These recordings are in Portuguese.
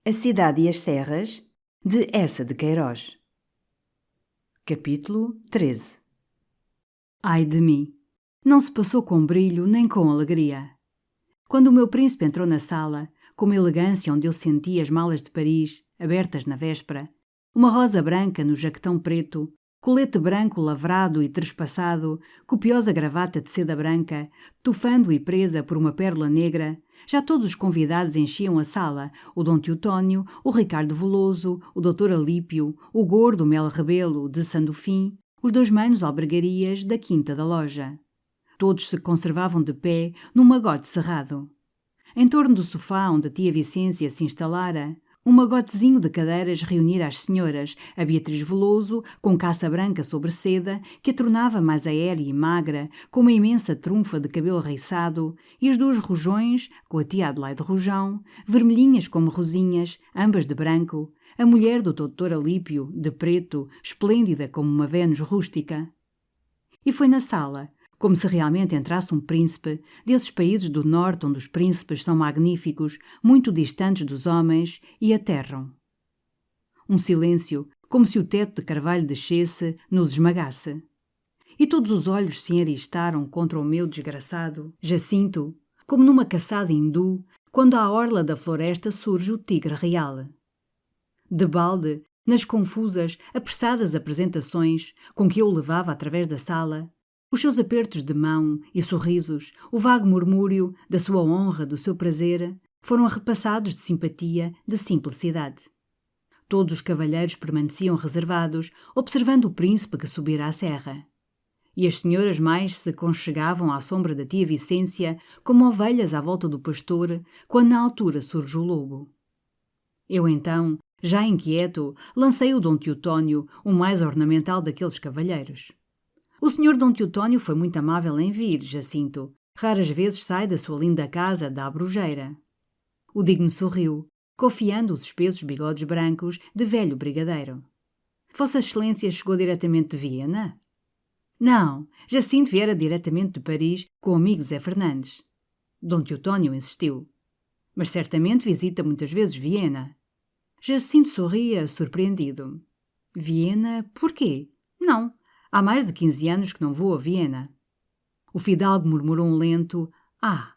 A Cidade e as Serras, de Eça de Queiroz. Capítulo 13. Ai de mim! Não se passou com brilho nem com alegria. Quando o meu príncipe entrou na sala, com uma elegância onde eu senti as malas de Paris, abertas na véspera, uma rosa branca no jaquetão preto, colete branco lavrado e trespassado, copiosa gravata de seda branca, tufando e presa por uma pérola negra, já todos os convidados enchiam a sala, o Dom Teotónio, o Ricardo Veloso, o Dr. Alípio, o gordo Mel Rebelo, de Sandofim, os dois manos albergarias da Quinta da Loja. Todos se conservavam de pé, num magote cerrado. Em torno do sofá onde a tia Vicência se instalara, um magotezinho de cadeiras reunira as senhoras, a Beatriz Veloso, com caça branca sobre seda, que a tornava mais aérea e magra, com uma imensa trunfa de cabelo riçado, e as duas Rojões, com a tia Adelaide Rojão, vermelhinhas como rosinhas, ambas de branco, a mulher do Dr. Alípio, de preto, esplêndida como uma Vênus rústica. E foi na sala, como se realmente entrasse um príncipe, desses países do norte onde os príncipes são magníficos, muito distantes dos homens, e aterram. Um silêncio, como se o teto de carvalho descesse, nos esmagasse. E todos os olhos se enristaram contra o meu desgraçado Jacinto, como numa caçada hindu, quando à orla da floresta surge o tigre real. Debalde, nas confusas, apressadas apresentações com que eu o levava através da sala, os seus apertos de mão e sorrisos, o vago murmúrio da sua honra, do seu prazer, foram repassados de simpatia, de simplicidade. Todos os cavalheiros permaneciam reservados, observando o príncipe que subira a serra. E as senhoras mais se conchegavam à sombra da tia Vicência, como ovelhas à volta do pastor, quando na altura surge o lobo. Eu então, já inquieto, lancei o Dom Teotónio, o mais ornamental daqueles cavalheiros. O senhor Dom Teotónio foi muito amável em vir, Jacinto. Raras vezes sai da sua linda casa da Abrujeira. O digno sorriu, cofiando os espessos bigodes brancos de velho brigadeiro. Vossa Excelência chegou diretamente de Viena? Não, Jacinto viera diretamente de Paris com o amigo Zé Fernandes. Dom Teotónio insistiu. Mas certamente visita muitas vezes Viena. Jacinto sorria, surpreendido. Viena, por quê? Não. Há mais de 15 anos que não vou a Viena. O fidalgo murmurou um lento "Ah!"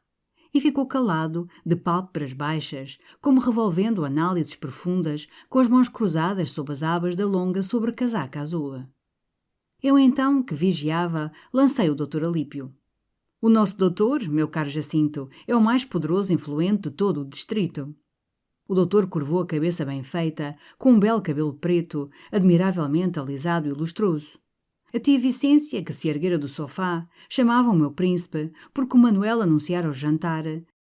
e ficou calado, de pálpebras baixas, como revolvendo análises profundas, com as mãos cruzadas sob as abas da longa sobrecasaca azul. Eu então, que vigiava, lancei o Dr. Alípio. O nosso doutor, meu caro Jacinto, é o mais poderoso e influente de todo o distrito. O doutor curvou a cabeça bem feita, com um belo cabelo preto, admiravelmente alisado e lustroso. A tia Vicência, que se erguera do sofá, chamava o meu príncipe, porque o Manuel anunciara o jantar,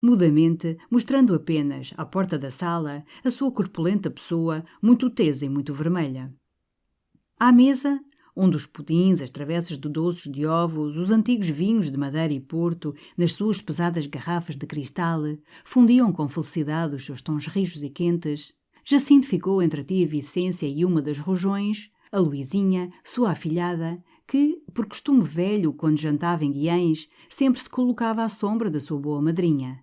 mudamente, mostrando apenas, à porta da sala, a sua corpulenta pessoa, muito tesa e muito vermelha. À mesa, onde os pudins, as travessas de doces de ovos, os antigos vinhos de Madeira e Porto, nas suas pesadas garrafas de cristal, fundiam com felicidade os seus tons rijos e quentes, Jacinto ficou entre a tia Vicência e uma das Rojões, a Luizinha, sua afilhada, que, por costume velho, quando jantava em Guiães, sempre se colocava à sombra da sua boa madrinha.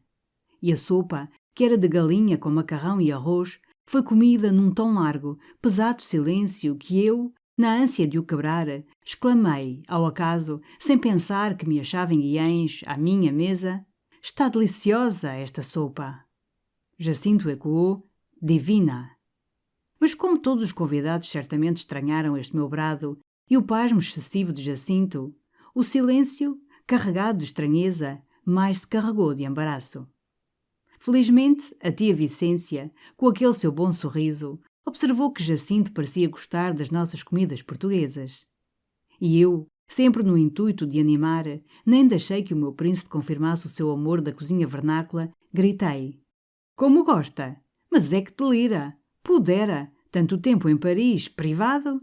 E a sopa, que era de galinha com macarrão e arroz, foi comida num tão largo, pesado silêncio que eu, na ânsia de o quebrar, exclamei, ao acaso, sem pensar que me achava em Guiães, à minha mesa: "Está deliciosa esta sopa!" Jacinto ecoou: "Divina!" Mas como todos os convidados certamente estranharam este meu brado e o pasmo excessivo de Jacinto, o silêncio, carregado de estranheza, mais se carregou de embaraço. Felizmente, a tia Vicência, com aquele seu bom sorriso, observou que Jacinto parecia gostar das nossas comidas portuguesas. E eu, sempre no intuito de animar, nem deixei que o meu príncipe confirmasse o seu amor da cozinha vernácula, gritei: "Como gosta? Mas é que delira! Pudera! Tanto tempo em Paris, privado!"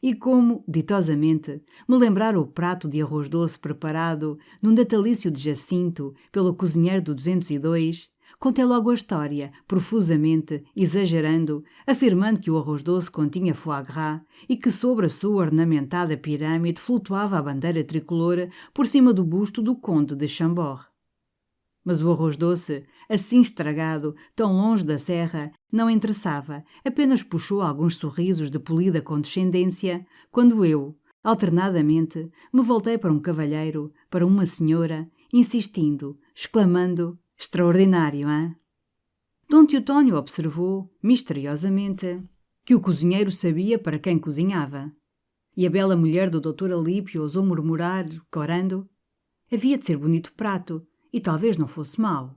E como, ditosamente, me lembrara o prato de arroz doce preparado num natalício de Jacinto pelo cozinheiro do 202, contei logo a história, profusamente, exagerando, afirmando que o arroz doce continha foie gras e que sobre a sua ornamentada pirâmide flutuava a bandeira tricolor por cima do busto do conde de Chambord. Mas o arroz doce, assim estragado, tão longe da serra, não interessava, apenas puxou alguns sorrisos de polida condescendência, quando eu, alternadamente, me voltei para um cavalheiro, para uma senhora, insistindo, exclamando: extraordinário, hein? Dom Teotónio observou, misteriosamente, que o cozinheiro sabia para quem cozinhava. E a bela mulher do Dr. Alípio ousou murmurar, corando: havia de ser bonito prato, e talvez não fosse mau.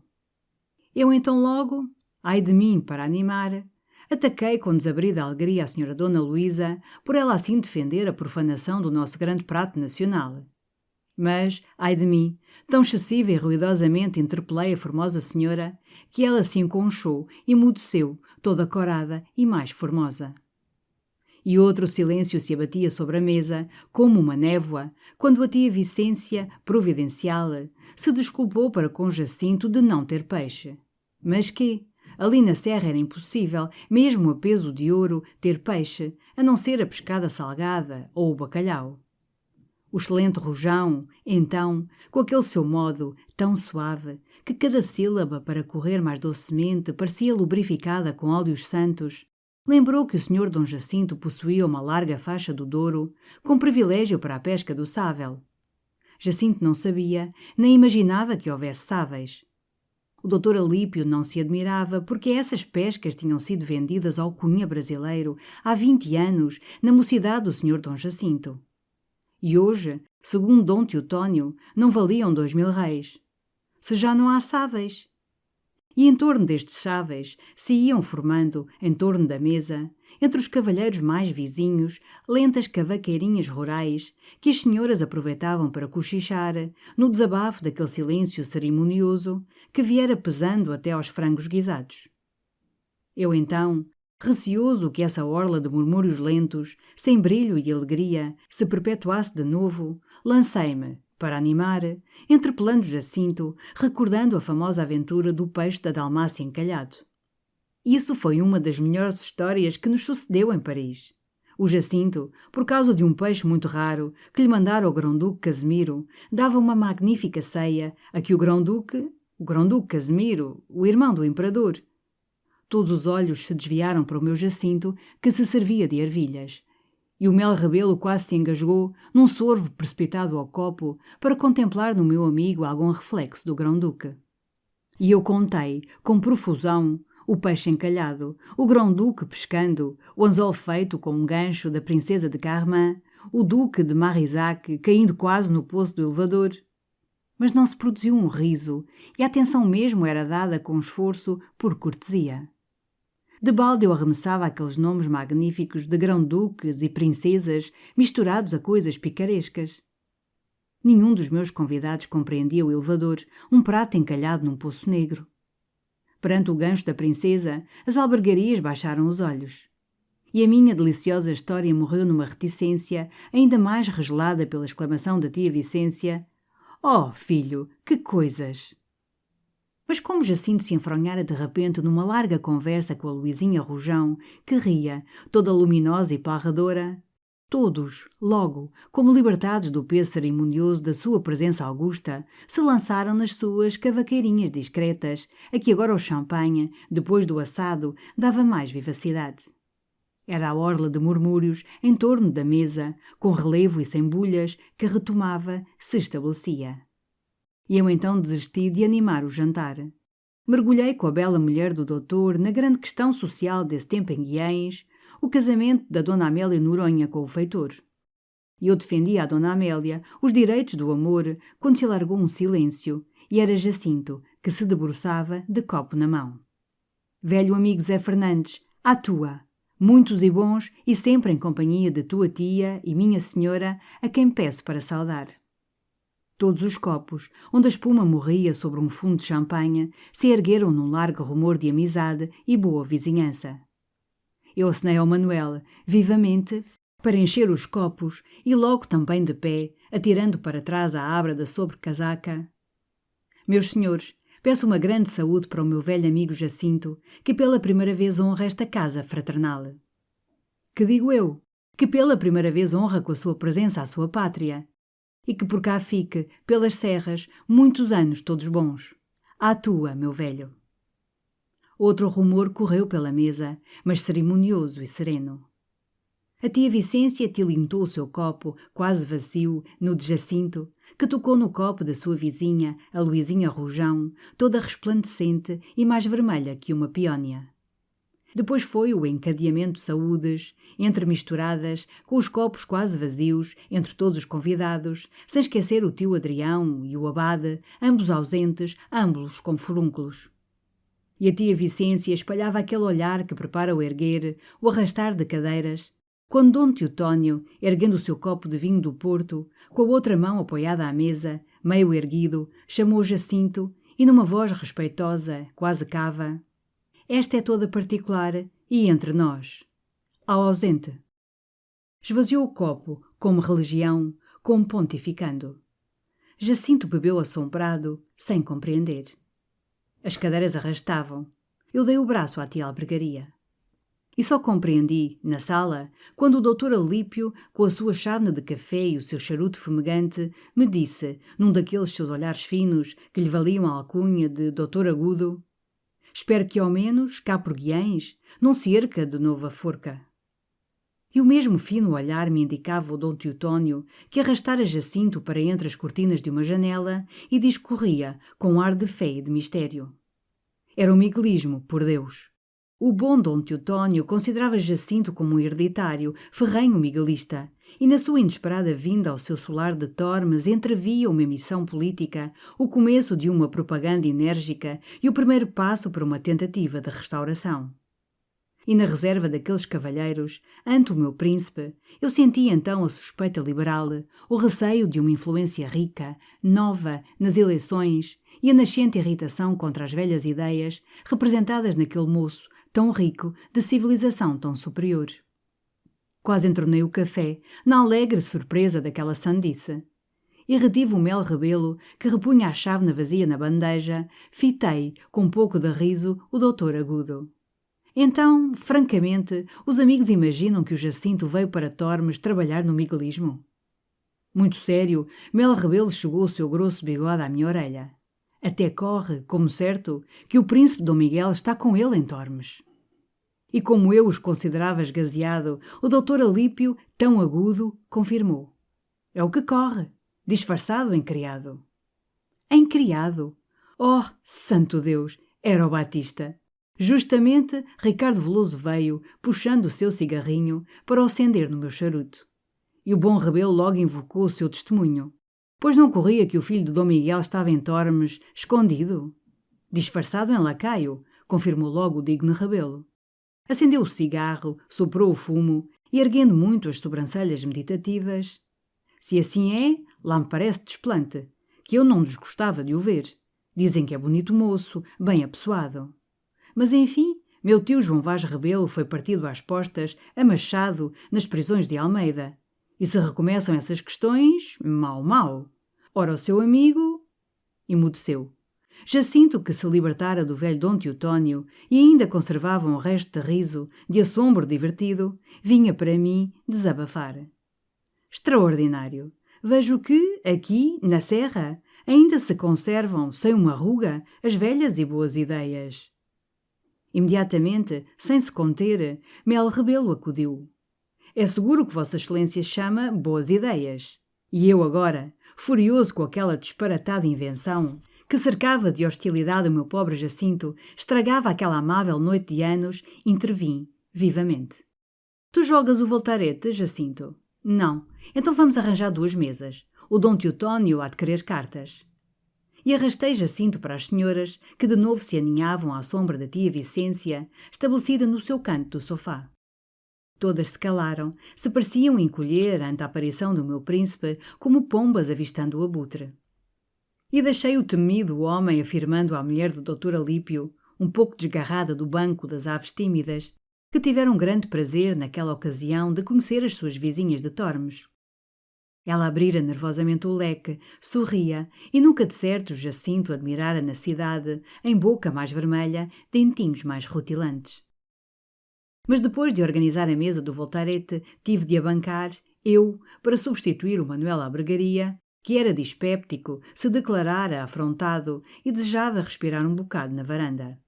Eu então logo, ai de mim para animar, ataquei com desabrida alegria a senhora Dona Luísa por ela assim defender a profanação do nosso grande prato nacional. Mas, ai de mim, tão excessiva e ruidosamente interpelei a formosa senhora que ela se enconchou e emudeceu, toda corada e mais formosa. E outro silêncio se abatia sobre a mesa, como uma névoa, quando a tia Vicência, providencial, se desculpou para com Jacinto de não ter peixe. Mas que? Ali na serra era impossível, mesmo a peso de ouro, ter peixe, a não ser a pescada salgada ou o bacalhau. O excelente rojão, então, com aquele seu modo tão suave, que cada sílaba, para correr mais docemente, parecia lubrificada com óleos santos, lembrou que o senhor Dom Jacinto possuía uma larga faixa do Douro, com privilégio para a pesca do sável. Jacinto não sabia, nem imaginava que houvesse sáveis. O doutor Alípio não se admirava porque essas pescas tinham sido vendidas ao cunha brasileiro há 20 anos, na mocidade do senhor Dom Jacinto. E hoje, segundo Dom Teotónio, não valiam 2000 réis. Se já não há sáveis. E em torno destes sáveis se iam formando, em torno da mesa, entre os cavalheiros mais vizinhos, lentas cavaqueirinhas rurais que as senhoras aproveitavam para cochichar, no desabafo daquele silêncio cerimonioso que viera pesando até aos frangos guisados. Eu então, receoso que essa orla de murmúrios lentos, sem brilho e alegria, se perpetuasse de novo, lancei-me, para animar, interpelando Jacinto, recordando a famosa aventura do peixe da Dalmácia encalhado. Isso foi uma das melhores histórias que nos sucedeu em Paris. O Jacinto, por causa de um peixe muito raro que lhe mandara o Grão-Duque Casimiro, dava uma magnífica ceia a que o Grão-Duque Casimiro, o irmão do imperador. Todos os olhos se desviaram para o meu Jacinto, que se servia de ervilhas. E o mel rebelo quase se engasgou, num sorvo precipitado ao copo, para contemplar no meu amigo algum reflexo do Grão-Duque. E eu contei, com profusão, o peixe encalhado, o Grão-Duque pescando, o anzol feito com um gancho da princesa de Carmin, o duque de Marisac caindo quase no poço do elevador. Mas não se produziu um riso, e a atenção mesmo era dada com esforço por cortesia. Debalde eu arremessava aqueles nomes magníficos de grão-duques e princesas misturados a coisas picarescas. Nenhum dos meus convidados compreendia o elevador, um prato encalhado num poço negro. Perante o gancho da princesa, as albergarias baixaram os olhos. E a minha deliciosa história morreu numa reticência ainda mais regelada pela exclamação da tia Vicência: "Oh, filho, que coisas!" Mas como Jacinto se enfronhara de repente numa larga conversa com a Luizinha Rojão, que ria, toda luminosa e parradora, todos, logo, como libertados do peso cerimonioso da sua presença augusta, se lançaram nas suas cavaqueirinhas discretas, a que agora o champanhe, depois do assado, dava mais vivacidade. Era a orla de murmúrios em torno da mesa, com relevo e sem bulhas, que retomava, se estabelecia. E eu então desisti de animar o jantar. Mergulhei com a bela mulher do doutor na grande questão social desse tempo em Guiães, o casamento da Dona Amélia Noronha com o feitor. E eu defendia à Dona Amélia os direitos do amor quando se alargou um silêncio, e era Jacinto que se debruçava de copo na mão. Velho amigo Zé Fernandes, à tua! Muitos e bons, e sempre em companhia de tua tia e minha senhora, a quem peço para saudar. Todos os copos, onde a espuma morria sobre um fundo de champanhe, se ergueram num largo rumor de amizade e boa vizinhança. Eu acenei ao Manuel, vivamente, para encher os copos, e logo também de pé, atirando para trás a abra da sobrecasaca. Meus senhores, peço uma grande saúde para o meu velho amigo Jacinto, que pela primeira vez honra esta casa fraternal. Que digo eu? Que pela primeira vez honra com a sua presença a sua pátria. E que por cá fique, pelas serras, muitos anos todos bons. À tua, meu velho. Outro rumor correu pela mesa, mas cerimonioso e sereno. A tia Vicência tilintou o seu copo, quase vazio, no de Jacinto, que tocou no copo da sua vizinha, a Luizinha Rojão, toda resplandecente e mais vermelha que uma peónia. Depois foi o encadeamento de saúdes, entremisturadas, com os copos quase vazios, entre todos os convidados, sem esquecer o tio Adrião e o abade, ambos ausentes, ambos com furúnculos. E a tia Vicência espalhava aquele olhar que prepara o erguer, o arrastar de cadeiras, quando Dom Teotónio, erguendo o seu copo de vinho do Porto, com a outra mão apoiada à mesa, meio erguido, chamou Jacinto e, numa voz respeitosa, quase cava: "Esta é toda particular e entre nós." Ao ausente. Esvaziou o copo, como religião, como pontificando. Jacinto bebeu assombrado, sem compreender. As cadeiras arrastavam. Eu dei o braço à tia Albergaria. E só compreendi, na sala, quando o doutor Alípio, com a sua chávena de café e o seu charuto fumegante, me disse, num daqueles seus olhares finos que lhe valiam a alcunha de doutor Agudo: "Espero que, ao menos, cá por Guiães, não se erca de novo a forca." E o mesmo fino olhar me indicava o Dom Teotónio, que arrastara Jacinto para entre as cortinas de uma janela e discorria com um ar de fé e de mistério. Era um miguelismo, por Deus. O bom Dom Teotónio considerava Jacinto como um hereditário, ferrenho miguelista, e na sua inesperada vinda ao seu solar de Tormes entrevia uma missão política, o começo de uma propaganda enérgica e o primeiro passo para uma tentativa de restauração. E na reserva daqueles cavalheiros, ante o meu príncipe, eu sentia então a suspeita liberal, o receio de uma influência rica, nova, nas eleições, e a nascente irritação contra as velhas ideias representadas naquele moço tão rico, de civilização tão superior. Quase entornei o café, na alegre surpresa daquela sandice. E retive o mel rebelo, que repunha a chávena vazia na bandeja, fitei, com um pouco de riso, o doutor Agudo. Então, francamente, os amigos imaginam que o Jacinto veio para Tormes trabalhar no miguelismo? Muito sério, Mel Rebelo chegou o seu grosso bigode à minha orelha. Até corre, como certo, que o príncipe Dom Miguel está com ele em Tormes. E como eu os considerava esgazeado, o doutor Alípio, tão agudo, confirmou: "É o que corre, disfarçado em criado." Em criado? Oh, santo Deus, era o Batista. Justamente, Ricardo Veloso veio, puxando o seu cigarrinho, para o acender no meu charuto. E o bom Rebelo logo invocou o seu testemunho. Pois não corria que o filho de Dom Miguel estava em Tormes, escondido? Disfarçado em lacaio, confirmou logo o digno Rebelo. Acendeu o cigarro, soprou o fumo e, erguendo muito as sobrancelhas meditativas: "Se assim é, lá me parece desplante, que eu não desgostava de o ver. Dizem que é bonito moço, bem apessoado. Mas, enfim, meu tio João Vaz Rebelo foi partido às postas, a machado, nas prisões de Almeida. E se recomeçam essas questões, mau, mau. Ora, o seu amigo..." Emudeceu. Jacinto, que se libertara do velho Dom Teotónio e ainda conservava um resto de riso, de assombro divertido, vinha para mim desabafar. "Extraordinário! Vejo que, aqui, na Serra, ainda se conservam, sem uma ruga, as velhas e boas ideias." Imediatamente, sem se conter, Mel Rebelo acudiu: "É seguro que Vossa Excelência chama boas ideias." E eu agora, furioso com aquela disparatada invenção, que cercava de hostilidade o meu pobre Jacinto, estragava aquela amável noite de anos, intervim, vivamente: "Tu jogas o voltarete, Jacinto?" "Não. Então vamos arranjar 2 mesas. O Dom Teotónio há de querer cartas." E arrastei Jacinto para as senhoras, que de novo se aninhavam à sombra da tia Vicência, estabelecida no seu canto do sofá. Todas se calaram, se pareciam encolher ante a aparição do meu príncipe, como pombas avistando o abutre. E deixei o temido homem afirmando à mulher do doutor Alípio, um pouco desgarrada do banco das aves tímidas, que tiveram grande prazer naquela ocasião de conhecer as suas vizinhas de Tormes. Ela abrira nervosamente o leque, sorria, e nunca de certo Jacinto admirara na cidade, em boca mais vermelha, dentinhos mais rutilantes. Mas depois de organizar a mesa do voltarete, tive de abancar, eu, para substituir o Manuel à bregaria, que era dispéptico, se declarara afrontado e desejava respirar um bocado na varanda.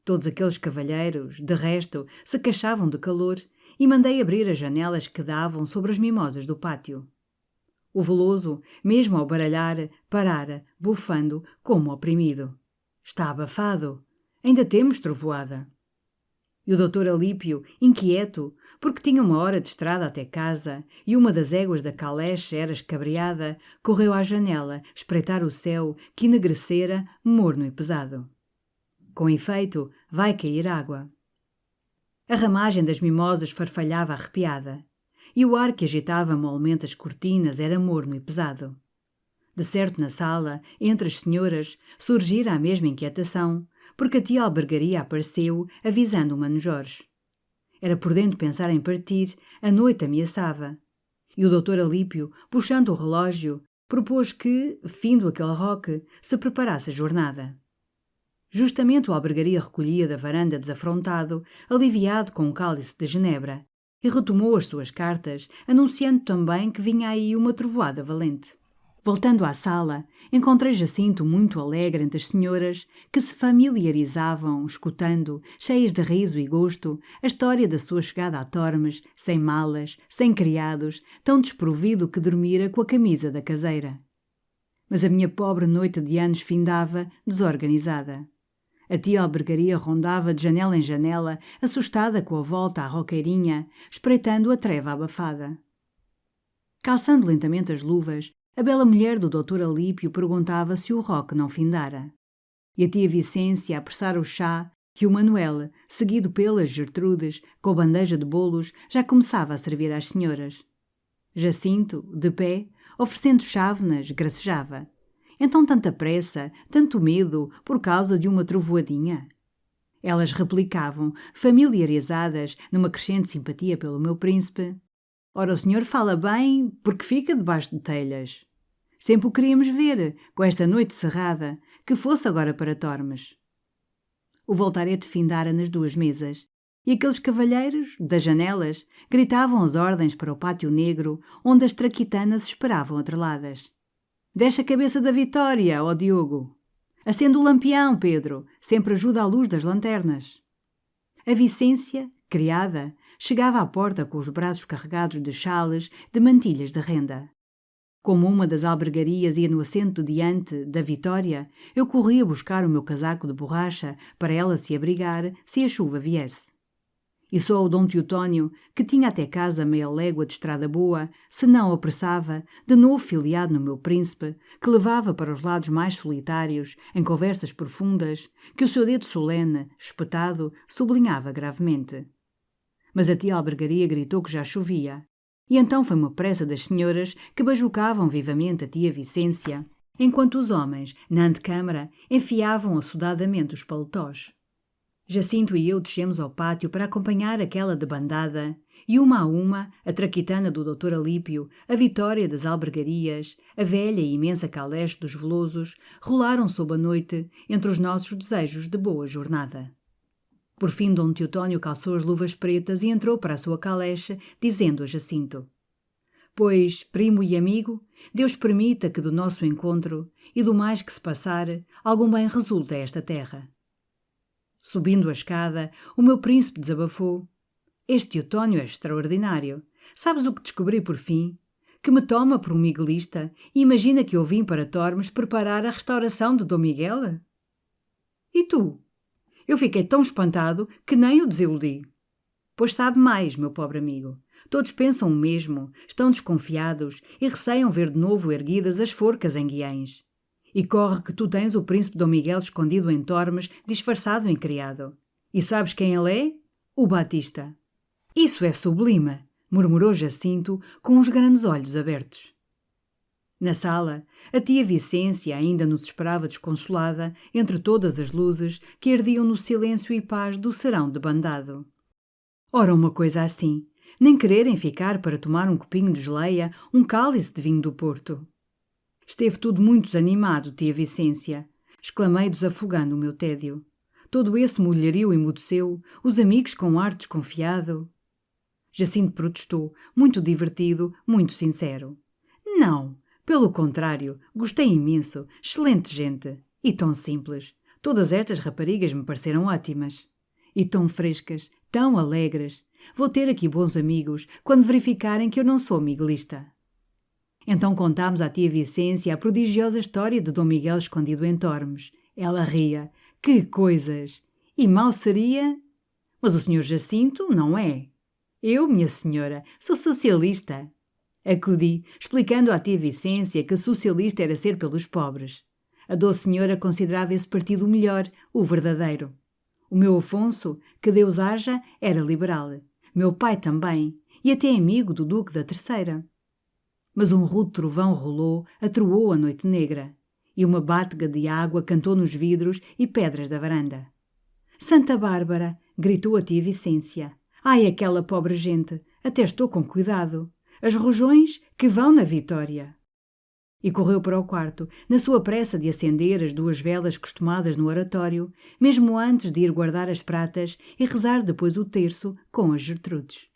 Todos aqueles cavalheiros, de resto, se queixavam de calor e mandei abrir as janelas que davam sobre as mimosas do pátio. O Veloso, mesmo ao baralhar, parara, bufando, como oprimido. Está abafado. Ainda temos trovoada. E o doutor Alípio, inquieto, porque tinha uma hora de estrada até casa e uma das éguas da caleche era escabreada, correu à janela espreitar o céu que enegrecera, morno e pesado. Com efeito, vai cair água. A ramagem das mimosas farfalhava arrepiada, e o ar que agitava molmente as cortinas era morno e pesado. De certo, na sala, entre as senhoras, surgira a mesma inquietação, porque a tia Albergaria apareceu, avisando o Mano Jorge. Era prudente pensar em partir, a noite ameaçava. E o doutor Alípio, puxando o relógio, propôs que, findo aquele roque, se preparasse a jornada. Justamente o Albergaria recolhia da varanda desafrontado, aliviado com um cálice de genebra, e retomou as suas cartas, anunciando também que vinha aí uma trovoada valente. Voltando à sala, encontrei Jacinto muito alegre entre as senhoras, que se familiarizavam, escutando, cheias de riso e gosto, a história da sua chegada a Tormes, sem malas, sem criados, tão desprovido que dormira com a camisa da caseira. Mas a minha pobre noite de anos findava, desorganizada. A tia Albergaria rondava de janela em janela, assustada com a volta à roqueirinha, espreitando a treva abafada. Calçando lentamente as luvas, a bela mulher do doutor Alípio perguntava se o roque não findara. E a tia Vicência a apressar o chá, que o Manuel, seguido pelas Gertrudes, com a bandeja de bolos, já começava a servir às senhoras. Jacinto, de pé, oferecendo chávenas, gracejava. Então tanta pressa, tanto medo, por causa de uma trovoadinha? Elas replicavam, familiarizadas, numa crescente simpatia pelo meu príncipe. Ora, o senhor fala bem, porque fica debaixo de telhas. Sempre o queríamos ver, com esta noite cerrada, que fosse agora para Tormes. O voltarete findara nas duas mesas, e aqueles cavalheiros, das janelas, gritavam as ordens para o pátio negro, onde as traquitanas esperavam atreladas. Deixa a cabeça da Vitória, ó Diogo. Acende o lampião, Pedro, sempre ajuda à luz das lanternas. A Vicência, criada, chegava à porta com os braços carregados de chales, de mantilhas de renda. Como uma das albergarias ia no assento diante da Vitória, eu corria buscar o meu casaco de borracha para ela se abrigar se a chuva viesse. E só o Dom Teotónio, que tinha até casa meia légua de estrada boa, se não apressava, de novo filiado no meu príncipe, que levava para os lados mais solitários, em conversas profundas, que o seu dedo solene, espetado, sublinhava gravemente. Mas a tia Albergaria gritou que já chovia, e então foi uma pressa das senhoras que bajucavam vivamente a tia Vicência, enquanto os homens, na antecâmara, enfiavam assodadamente os paletós. Jacinto e eu descemos ao pátio para acompanhar aquela debandada, e uma a uma, a traquitana do doutor Alípio, a Vitória das Albergarias, a velha e imensa caleche dos Velosos, rolaram sob a noite entre os nossos desejos de boa jornada. Por fim, Dom Teotónio calçou as luvas pretas e entrou para a sua caleche, dizendo a Jacinto: Pois, primo e amigo, Deus permita que do nosso encontro e do mais que se passar, algum bem resulte a esta terra. Subindo a escada, o meu príncipe desabafou: Este Teotónio é extraordinário. Sabes o que descobri por fim? Que me toma por um miguelista e imagina que eu vim para Tormes preparar a restauração de Dom Miguel? E tu? Eu fiquei tão espantado que nem o desiludi. Pois sabe mais, meu pobre amigo. Todos pensam o mesmo, estão desconfiados e receiam ver de novo erguidas as forcas em Guiães. E corre que tu tens o príncipe Dom Miguel escondido em Tormes, disfarçado em criado. E sabes quem ele é? O Batista. Isso é sublime, murmurou Jacinto com os grandes olhos abertos. Na sala, a tia Vicência ainda nos esperava desconsolada entre todas as luzes que ardiam no silêncio e paz do serão debandado. Ora, uma coisa assim, nem quererem ficar para tomar um copinho de geleia, um cálice de vinho do Porto. Esteve tudo muito desanimado, tia Vicência, exclamei desafogando o meu tédio. Todo esse mulherio emudeceu, os amigos com ar desconfiado. Jacinto protestou, muito divertido, muito sincero. Não, Pelo contrário, gostei imenso, excelente gente. E tão simples. Todas estas raparigas me pareceram ótimas. E tão frescas, tão alegres. Vou ter aqui bons amigos quando verificarem que eu não sou miguelista. Então contámos à tia Vicência a prodigiosa história de Dom Miguel escondido em Tormes. Ela ria. Que coisas! E mal seria... Mas o senhor Jacinto não é. Eu, minha senhora, sou socialista. Acudi, explicando à tia Vicência que socialista era ser pelos pobres. A doce senhora considerava esse partido o melhor, o verdadeiro. O meu Afonso, que Deus haja, era liberal. Meu pai também, e até amigo do Duque da Terceira. Mas um rude trovão rolou, atroou a noite negra, e uma bátega de água cantou nos vidros e pedras da varanda. Santa Bárbara! Gritou a tia Vicência. Ai, aquela pobre gente! Até estou com cuidado. As rojões que vão na vitória. E correu para o quarto, na sua pressa de acender as 2 velas costumadas no oratório, mesmo antes de ir guardar as pratas e rezar depois o terço com as Gertrudes.